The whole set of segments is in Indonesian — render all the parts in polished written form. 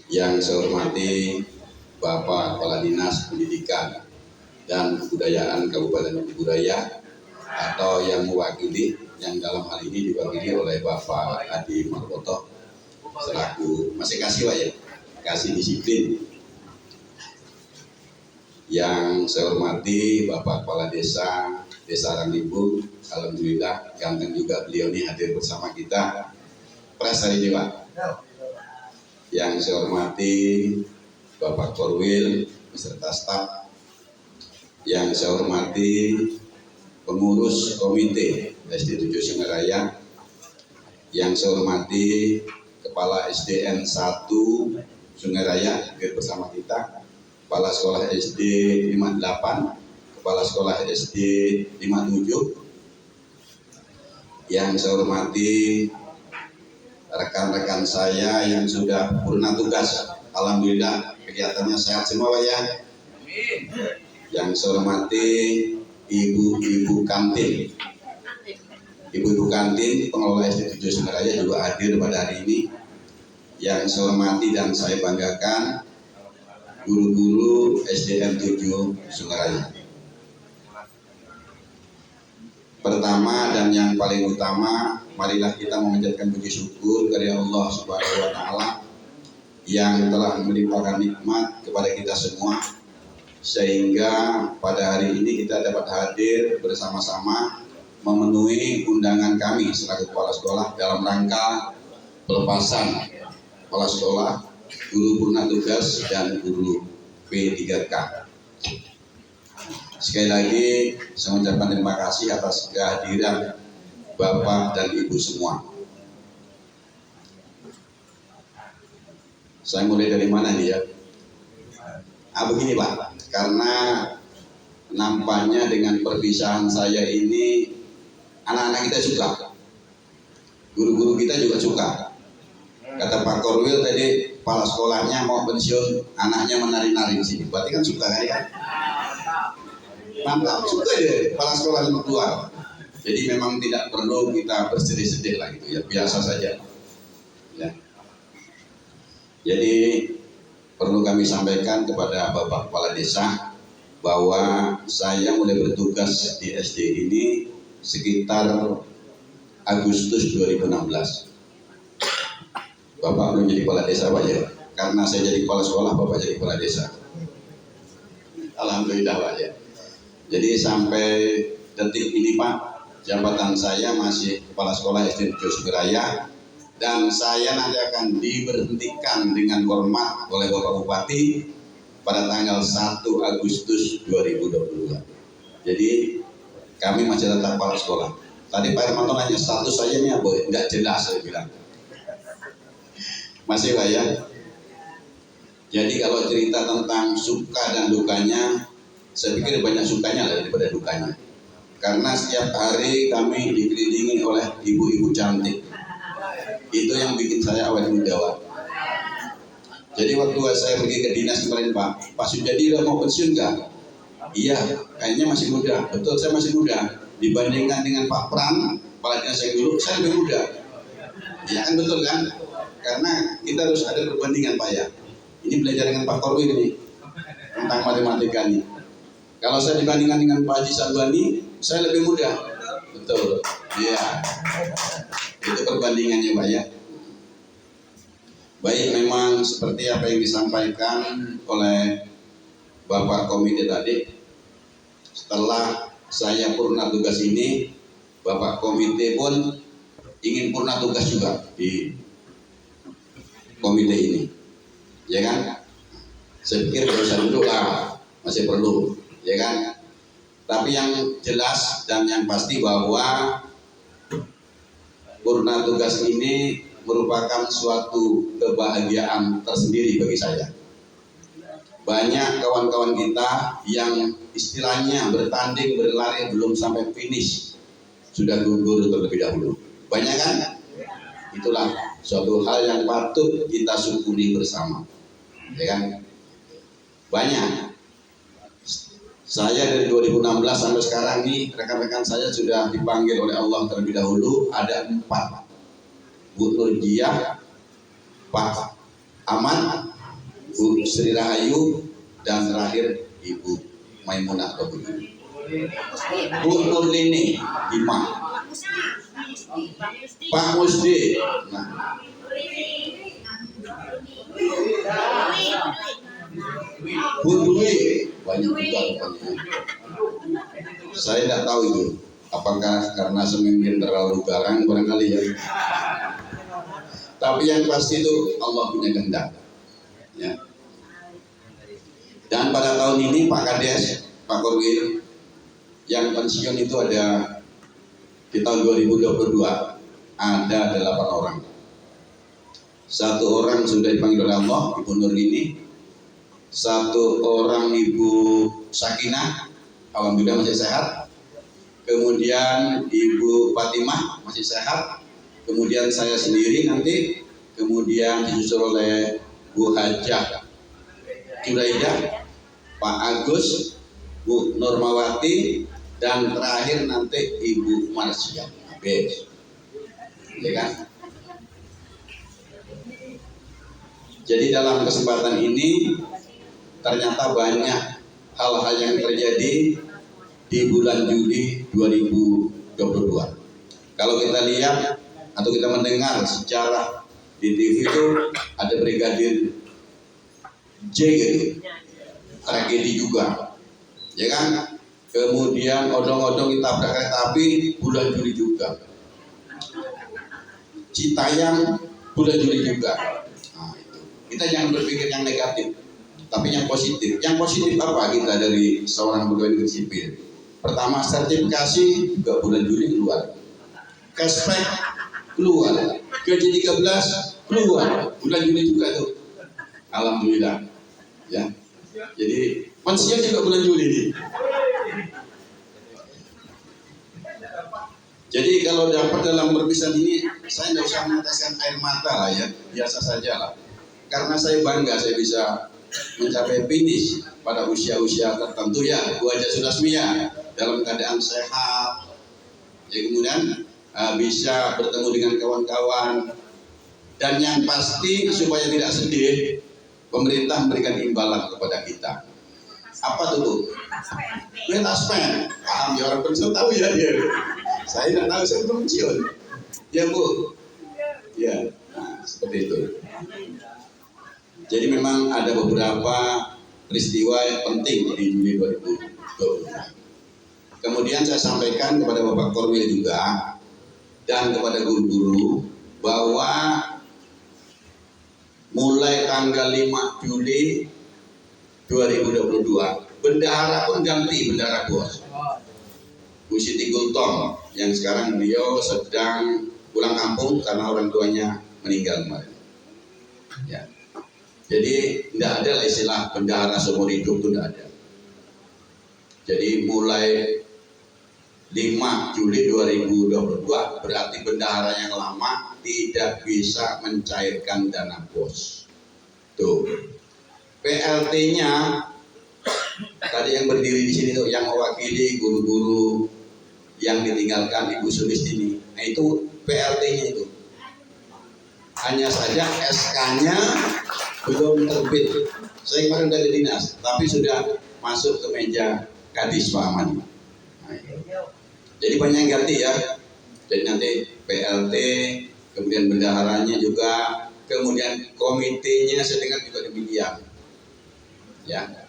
Yang saya hormati Bapak Kepala Dinas Pendidikan dan Kebudayaan Kabupaten Budaya atau yang mewakili, yang dalam hal ini diwakili oleh Bapak Adi Marwoto selaku masih kasih Pak ya, kasih disiplin. Yang saya hormati Bapak Kepala Desa Ranglimbung, alhamdulillah ganteng juga beliau ini hadir bersama kita pres hari ini Pak. Yang saya hormati Bapak Korwil beserta staf. Yang saya hormati pengurus komite SD 7 Sungaraya. Yang saya hormati Kepala SDN 1 Sungaraya hadir bersama kita, Kepala Sekolah SD 58, Kepala Sekolah SD 57. Yang saya hormati rekan-rekan saya yang sudah purna tugas, alhamdulillah kegiatannya sehat semua Pak ya. Yang saya hormati ibu-ibu kantin, ibu-ibu kantin pengelola SD 7 Sungaraya juga hadir pada hari ini. Yang saya hormati dan saya banggakan guru-guru SDN 7 Sungaraya. Pertama dan yang paling utama, marilah kita memanjatkan puji syukur kepada Allah Subhanahu wa Ta'ala yang telah melimpahkan nikmat kepada kita semua, sehingga pada hari ini kita dapat hadir bersama-sama memenuhi undangan kami selaku kepala sekolah dalam rangka pelepasan kepala sekolah, guru purna tugas dan guru P3K. Sekali lagi saya mengucapkan terima kasih atas kehadiran Bapak dan Ibu semua. Saya mulai dari mana nih ya? Begini Pak, karena nampaknya dengan perpisahan saya ini anak-anak kita suka, guru-guru kita juga suka. Kata Pak Korwil tadi, kepala sekolahnya mau pensiun, anaknya menari-nari di sini. Berarti kan suka kan ya? Mantap, suka deh kepala sekolah yang keluar. Jadi memang tidak perlu kita bersedih-sedih lah gitu ya, biasa saja. Ya. Jadi perlu kami sampaikan kepada Bapak Kepala Desa bahwa saya mulai bertugas di SD ini sekitar Agustus 2016. Bapak belum jadi kepala desa Pak ya, karena saya jadi kepala sekolah, Bapak jadi kepala desa. Alhamdulillah Pak ya. Jadi sampai detik ini Pak, jabatan saya masih kepala sekolah SD 7 Sungaraya, dan saya nanti akan diberhentikan dengan hormat oleh Bapak Bupati pada tanggal 1 Agustus 2022. Jadi kami masih tetap kepala sekolah. Tadi Pak Hermanto nanya status saya ini apa? Enggak jelas saya bilang. Masih Pak ya. Jadi kalau cerita tentang suka dan dukanya, saya pikir banyak sukanya daripada dukanya. Karena setiap hari kami dikelilingi oleh ibu-ibu cantik. Itu yang bikin saya awet muda Pak. Jadi waktu saya pergi ke dinas kemarin Pak Sujadi udah mau pensiun nggak? Iya, kayaknya masih muda. Betul, saya masih muda. Dibandingkan dengan Pak Pran, kepala dinas saya dulu, saya lebih muda. Ya kan betul kan? Karena kita harus ada perbandingan Pak ya. Ini belajar dengan Pak Korwil ini tentang matematika ini. Kalau saya dibandingkan dengan Pak Haji Salbani, saya lebih muda. Betul. Iya. Itu perbandingannya Pak ya. Baik, memang seperti apa yang disampaikan oleh Bapak Komite tadi, setelah saya purna tugas ini, Bapak Komite pun ingin purna tugas juga di komite ini, ya kan? Saya pikir gak usah dulu lah, masih perlu, ya kan? Tapi yang jelas dan yang pasti bahwa purna tugas ini merupakan suatu kebahagiaan tersendiri bagi saya. Banyak kawan-kawan kita yang istilahnya bertanding, berlari belum sampai finish, sudah gugur terlebih dahulu. Banyak kan? Itulah suatu hal yang patut kita syukuri bersama, ya kan? Banyak. Saya dari 2016 sampai sekarang nih, rekan-rekan saya sudah dipanggil oleh Allah terlebih dahulu, ada 4. Bu Nurjiah, Pak Aman, Bu Sri Rahayu, dan terakhir Ibu Maimunah Lubudi. Bu Nurlini 5, Pak Musdi, nah, Bu Dwi, banyak juga rupanya. Saya tidak tahu itu, apakah karena semimpin terlalu garang barangkali ya. Tapi yang pasti itu Allah punya kehendak. Ya. Dan pada tahun ini Pak Kades, Pak Korwil, yang pensiun itu ada di tahun 2022 ada 8 orang. 1 orang sudah dipanggil oleh Allah, Ibu Nurlini. 1 orang Ibu Sakinah, alhamdulillah masih sehat. Kemudian Ibu Fatimah masih sehat. Kemudian saya sendiri nanti, kemudian disusul oleh Bu Hajah Juraidah, Pak Agus, Bu Normawati, dan terakhir nanti Ibu Marsya. Habis, ya kan? Jadi dalam kesempatan ini ternyata banyak hal-hal yang terjadi di bulan Juli 2022. Kalau kita lihat atau kita mendengar sejarah di TV itu ada Brigadir J gitu, tragedi juga, ya kan? Kemudian odong-odong ditabrak kereta api bulan Juli juga, Citayam bulan Juli juga. Nah, itu. Kita jangan berpikir yang negatif, tapi yang positif. Yang positif apa kita dari seorang pegawai negeri sipil? Pertama, sertifikasi juga bulan Juli keluar, cashback keluar, gaji 13 keluar, bulan Juli juga tuh. Alhamdulillah. Ya. Jadi pensiun juga bulan Juli nih. Jadi kalau dapat dalam berpisah ini, saya tidak usah meneteskan air mata lah ya, biasa saja lah. Karena saya bangga saya bisa mencapai finish pada usia-usia tertentu ya. Bu Haja Sulasmia dalam keadaan sehat, ya, kemudian bisa bertemu dengan kawan-kawan, dan yang pasti supaya tidak sedih, pemerintah memberikan imbalan kepada kita. Apa tuh? Taspen. Paham ya, orang pensiun tahu ya dia. Saya tidak tahu, saya belum pensiun. Ya Bu. Ya, nah, seperti itu. Jadi memang ada beberapa peristiwa yang penting di Juli 2022. Kemudian saya sampaikan kepada Bapak Korwil juga dan kepada guru-guru bahwa mulai tanggal 5 Juli 2022 bendahara pun ganti, bendahara bos. Bu Siti Gultom yang sekarang beliau sedang pulang kampung karena orang tuanya meninggal kemarin. Ya. Jadi tidak ada istilah bendahara seumur hidup, itu tidak ada. Jadi mulai 5 Juli 2022 berarti bendahara yang lama tidak bisa mencairkan dana bos. Tuh. PLT-nya tadi yang berdiri di sini tuh yang mewakili guru-guru yang ditinggalkan Ibu Sulistini. Nah itu PLT-nya itu. Hanya saja SK-nya belum terbit. Saya kemarin dari dinas, tapi sudah masuk ke meja Kadis Pak Aman. Nah, jadi banyak yang ganti ya. Jadi nanti PLT, kemudian bendaharanya juga, kemudian komitenya sedengar juga demikian. Ya,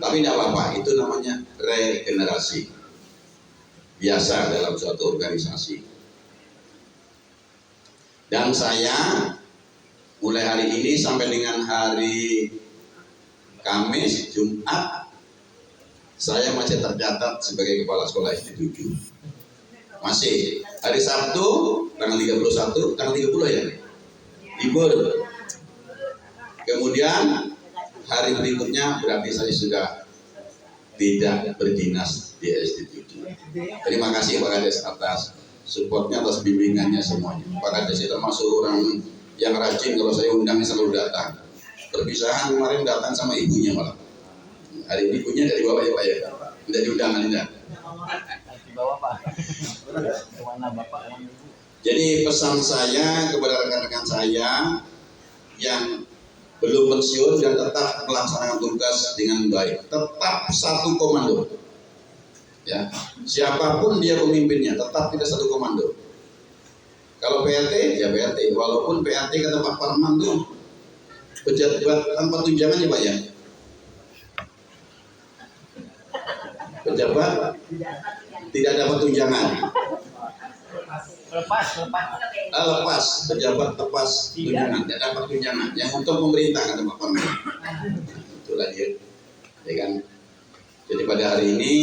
tapi tidak apa-apa. Itu namanya regenerasi biasa dalam suatu organisasi. Dan saya mulai hari ini sampai dengan hari Kamis, Jumat, saya masih tercatat sebagai kepala sekolah SD 7. Masih hari Sabtu tanggal 31, tanggal 30 ya, libur. Kemudian hari berikutnya berarti saya sudah tidak berdinas di SD 7. Terima kasih Pak Kades atas supportnya, atas bimbingannya semuanya. Pak Kades itu termasuk orang yang rajin, kalau saya undang selalu datang. Perpisahan kemarin datang sama ibunya malah. Hari ini ibunya dari bawah ya Pak ya. Tidak diundang Linda. Jadi pesan saya kepada rekan-rekan saya yang belum pensiun dan tetap melaksanakan tugas dengan baik, tetap satu komando. Ya, siapapun dia pemimpinnya, tetap kita satu komando. Kalau PRT, ya PRT. Walaupun PRT kata Pak Parman tuh pejabat tanpa tunjangan ya Pak ya. Pejabat tidak dapat tunjangan. Lepas pejabat lepas tunjangan, tidak dapat tunjangan. Yang untuk pemerintah kata Pak Parman. Itulah dia, ya kan. Jadi pada hari ini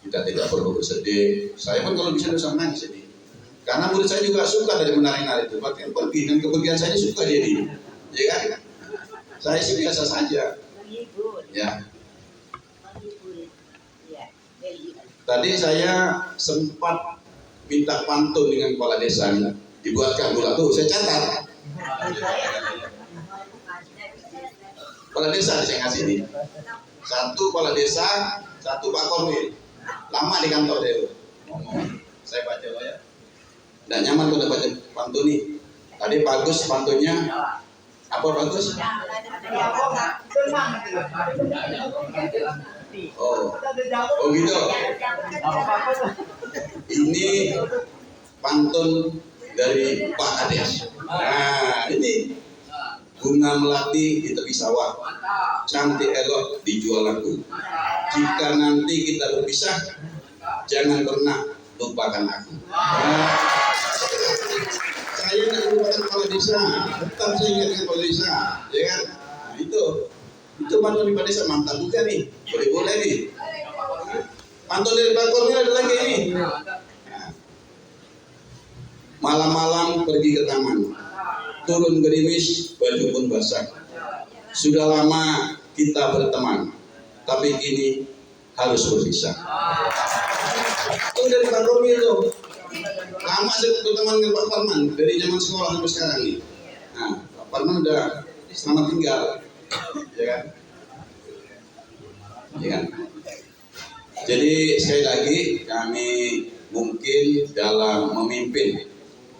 kita tidak perlu bersedih. Saya pun kalau bisa dosa nangis sedih. Karena murid saya juga suka dari menari-nari itu. Bahkan pergi dan kepergian saya suka jadi, ya kan? Saya sih biasa saja. Ya. Tadi saya sempat minta pantun dengan kepala desa, dibuatkan pula tuh. Saya catat. Kepala desa saya ngasih ini. Satu kepala desa, satu Pak Korwil. Lama di kantor dia itu. Saya baca loh ya. Tidak nyaman kalau baca pantun nih. Tadi bagus pantunnya. Apa bagus? Oh gitu. Ini pantun dari Pak Kades. Nah ini bunga melati di tepi sawah, cantik elok dijual laku. Jika nanti kita berpisah, jangan pernah lupakan aku. Saya tidak lupakan kepala desa, tetap saya ingatkan kepala desa, ya kan? Nah, itu pantun di desa mantap juga nih, boleh nih. Pantun dari Pak Korwil ada lagi ini. Nah, malam-malam pergi ke taman, turun gerimis, baju pun basah. Sudah lama kita berteman, tapi kini harus berpisah. Itu dari Pak Korwil tuh. Lama saya berteman dengan Pak Parman dari zaman sekolah sampai sekarang nih. Nah, Pak Parman udah selamat tinggal, ya kan? Ya kan? Jadi sekali lagi kami mungkin dalam memimpin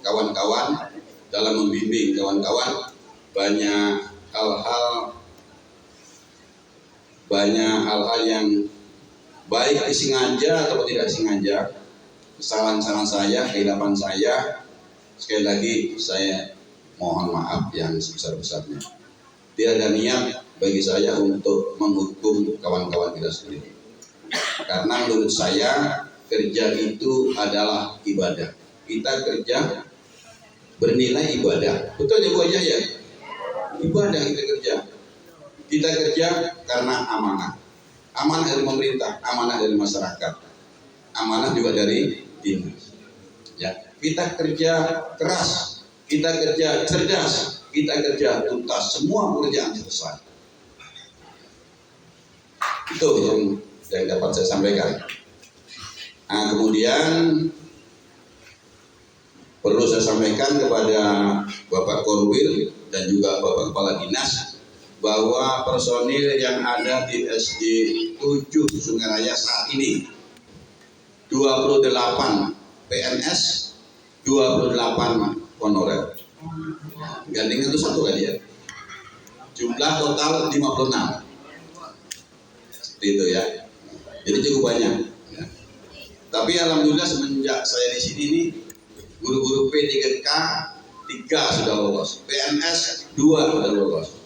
kawan-kawan, dalam membimbing kawan-kawan banyak hal-hal yang baik disengaja atau tidak disengaja, kesalahan-kesalahan saya, kehilapan saya, sekali lagi saya mohon maaf yang sebesar-besarnya. Tidak ada niat bagi saya untuk menghukum kawan-kawan kita sendiri. Karena menurut saya kerja itu adalah ibadah. Kita kerja bernilai ibadah. Betul ya Bu Aja ya? Ibadah kita kerja. Kita kerja karena amanah. Amanah dari pemerintah, amanah dari masyarakat, amanah juga dari dinas. Ya, kita kerja keras, kita kerja cerdas, kita kerja tuntas, semua pekerjaan selesai. Itu yang dapat saya sampaikan. Nah, kemudian perlu saya sampaikan kepada Bapak Korwil dan juga Bapak Kepala Dinas bahwa personil yang ada di SD 7 Sungai Raya saat ini 28 PNS, 28 honorer. Gandeng itu satu kali ya. Jumlah total 56. Seperti itu ya. Jadi cukup banyak. Ya. Tapi alhamdulillah semenjak saya di sini nih, guru-guru P3K 3 sudah lolos, PNS 2 sudah lolos.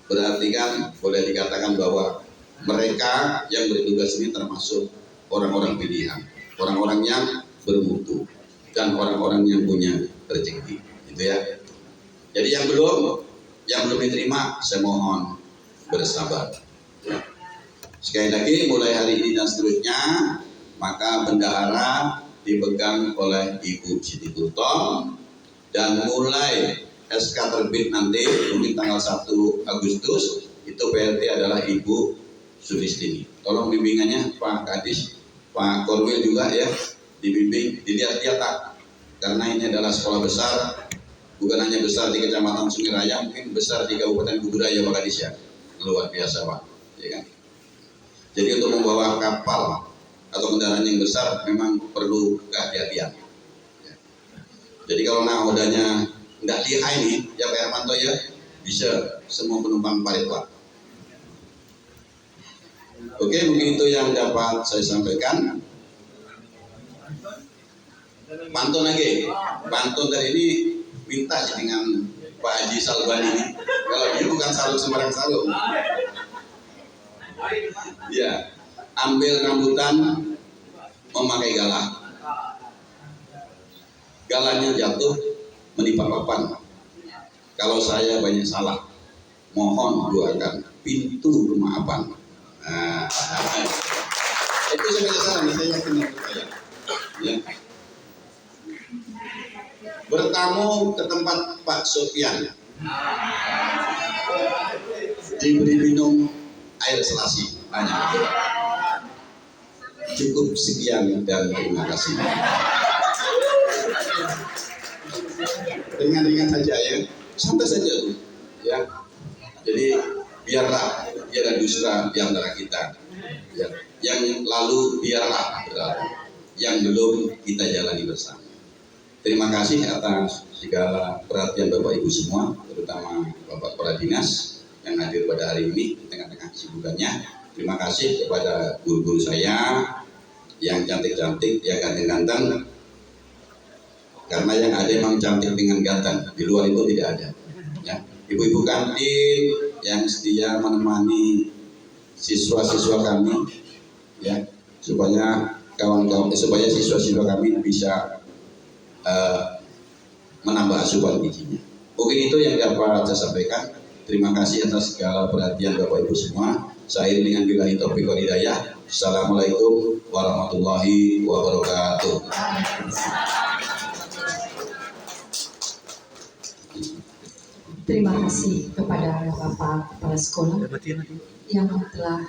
Berarti kan boleh dikatakan bahwa mereka yang bertugas ini termasuk orang-orang pilihan, orang-orang yang bermutu dan orang-orang yang punya rezeki, gitu ya. Jadi yang belum diterima, saya mohon bersabar. Ya. Sekali lagi, mulai hari ini dan seterusnya, maka bendahara dipegang oleh Ibu Siti Kultom dan mulai SK terbit nanti mungkin tanggal 1 Agustus itu PRT adalah Ibu Sulistini. Tolong bimbingannya Pak Kadis, Pak Korwil juga ya, dibimbing, dilihat-lihat tak, karena ini adalah sekolah besar, bukan hanya besar di Kecamatan Sungai Raya, mungkin besar di Kabupaten Kuburaya Pak Kadis ya, luar biasa Pak, ya kan? Jadi untuk membawa kapal atau kendaraan yang besar memang perlu kehati-hatian. Ya. Jadi kalau nahodanya nggak lihai nih, ya Pak Hermanto ya, bisa semua penumpang Pareplat. Oke, mungkin itu yang dapat saya sampaikan. Pantun lagi, pantun dari ini minta sih dengan Pak Haji Salbani ini. Kalau dia bukan sarung sembarang sarung. Ya, ambil rambutan, memakai galah. Galanya jatuh, menimpa papan. Kalau saya banyak salah, mohon bukakan pintu kemaafan. Nah, itu sebenarnya salah, saya yakin saya. Ya. Bertamu ke tempat Pak Sofian, diberi minum air selasi banyak. Cukup sekian dan terima kasih. Ringan-ringan saja ya, santai saja tuh ya. Jadi biarlah tiada dusta di antara kita ya. Yang lalu biarlah berlalu, yang belum kita jalani bersama. Terima kasih atas segala perhatian Bapak Ibu semua, terutama Bapak Kepala Dinas yang hadir pada hari ini di tengah-tengah kesibukannya. Terima kasih kepada guru-guru saya yang cantik-cantik, yang ganteng-ganteng. Karena yang ada memang cantik dengan ganteng, di luar itu tidak ada. Ya. Ibu-ibu kantin yang setia menemani siswa-siswa kami, ya, supaya supaya siswa-siswa kami bisa menambah asupan gizinya. Mungkin itu yang dapat saya sampaikan. Terima kasih atas segala perhatian Bapak Ibu semua. Saya dengan billahi taufiq wal hidayah. Assalamualaikum warahmatullahi wabarakatuh. Terima kasih kepada Bapak Kepala Sekolah yang telah